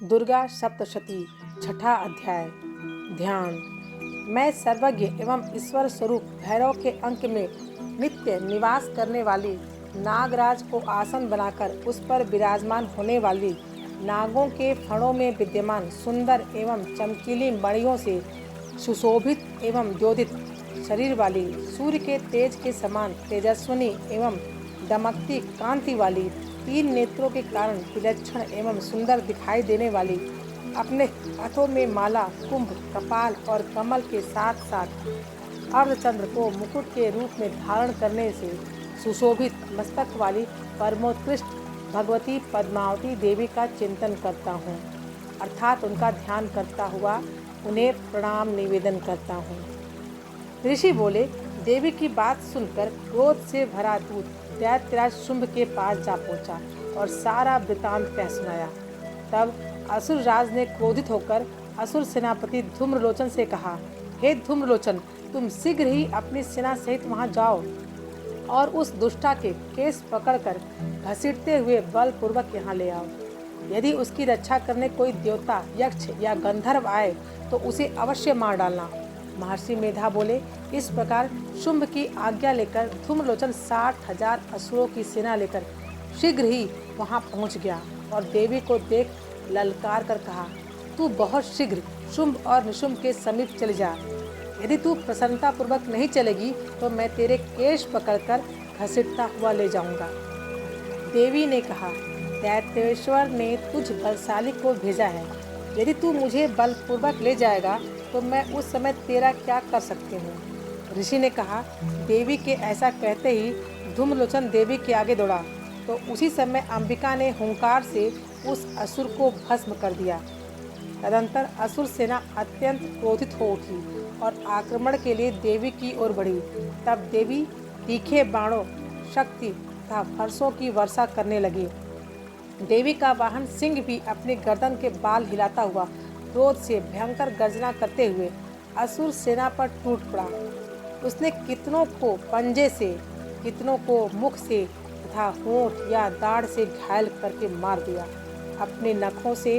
दुर्गा सप्तशती छठा अध्याय। ध्यान। मैं सर्वज्ञ एवं ईश्वर स्वरूप भैरव के अंक में नित्य निवास करने वाली नागराज को आसन बनाकर उस पर विराजमान होने वाली नागों के फणों में विद्यमान सुंदर एवं चमकीली मणियों से सुशोभित एवं द्योतित शरीर वाली, सूर्य के तेज के समान तेजस्विनी एवं दमकती कांति वाली, तीन नेत्रों के कारण विलक्षण एवं सुंदर दिखाई देने वाली, अपने हाथों में माला, कुंभ, कपाल और कमल के साथ साथ अर्धचंद्र को मुकुट के रूप में धारण करने से सुशोभित मस्तक वाली परमोत्कृष्ट भगवती पद्मावती देवी का चिंतन करता हूँ, अर्थात उनका ध्यान करता हुआ उन्हें प्रणाम निवेदन करता हूँ। ऋषि बोले, देवी की बात सुनकर क्रोध से भरा दूत दैत्यराज शुंभ के पास जा पहुंचा और सारा वृतांत कह सुनाया। तब असुर राज ने क्रोधित होकर असुर सेनापति धूम्रलोचन से कहा, हे धूम्रलोचन, तुम शीघ्र ही अपनी सेना सहित वहां जाओ और उस दुष्टा के केस पकड़कर घसीटते हुए बलपूर्वक यहाँ ले आओ। यदि उसकी रक्षा करने कोई देवता, यक्ष या गंधर्व आए तो उसे अवश्य मार डालना। महर्षि मेधा बोले, इस प्रकार शुंभ की आज्ञा लेकर धूम्रलोचन 60,000 असुरों की सेना लेकर शीघ्र ही वहां पहुंच गया और देवी को देख ललकार कर कहा, तू बहुत शीघ्र शुंभ और निशुंभ के समीप चली जा। यदि तू प्रसन्नतापूर्वक नहीं चलेगी तो मैं तेरे केश पकड़कर घसीटता हुआ ले जाऊंगा। देवी ने कहा, दैत्येश्वर ने तुझ बलशाली को भेजा है। यदि तू मुझे बलपूर्वक ले जाएगा तो मैं उस समय तेरा क्या कर सकती हूँ। ऋषि ने कहा, देवी के ऐसा कहते ही धूम्रलोचन देवी के आगे दौड़ा तो उसी समय अंबिका ने हुंकार से उस असुर को भस्म कर दिया। तदंतर असुर सेना अत्यंत क्रोधित हो उठी और आक्रमण के लिए देवी की ओर बढ़ी। तब देवी तीखे बाणों, शक्ति तथा फरसों की वर्षा करने लगी। देवी का वाहन सिंह भी अपनी गर्दन के बाल हिलाता हुआ क्रोध से भयंकर गर्जना करते हुए असुर सेना पर टूट पड़ा। उसने कितनों को पंजे से, कितनों को मुख से तथा होंठ या दाढ़ से घायल करके मार दिया। अपने नखों से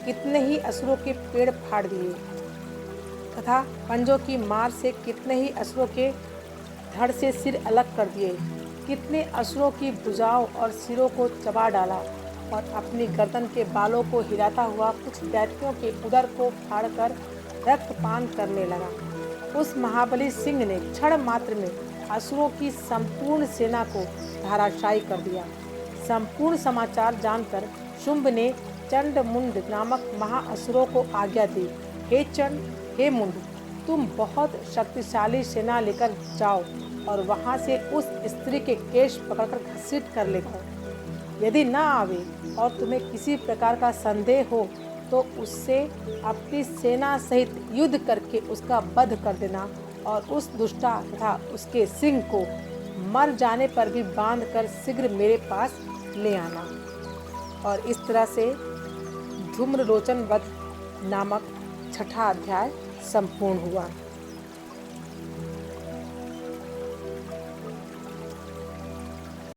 कितने ही असुरों के पेड़ फाड़ दिए तथा पंजों की मार से कितने ही असुरों के धड़ से सिर अलग कर दिए। कितने असुरों की भुजाओं और सिरों को चबा डाला और अपनी गर्दन के बालों को हिलाता हुआ कुछ दैत्यों के उदर को फाड़कर रक्तपान करने लगा। उस महाबली सिंह ने क्षण मात्र में असुरों की संपूर्ण सेना को धराशायी कर दिया। संपूर्ण समाचार जानकर शुंभ ने चंड मुंड नामक महाअसुरों को आज्ञा दी, हे चंड, हे मुंड, तुम बहुत शक्तिशाली सेना लेकर जाओ और वहां से उस स्त्री के केश पकड़कर घसीट कर ले आओ। यदि न आवे और तुम्हें किसी प्रकार का संदेह हो तो उससे अपनी सेना सहित युद्ध करके उसका वध कर देना और उस दुष्टा तथा उसके सिंह को मर जाने पर भी बांधकर शीघ्र मेरे पास ले आना। और इस तरह से धूम्रलोचन वध नामक छठा अध्याय संपूर्ण हुआ।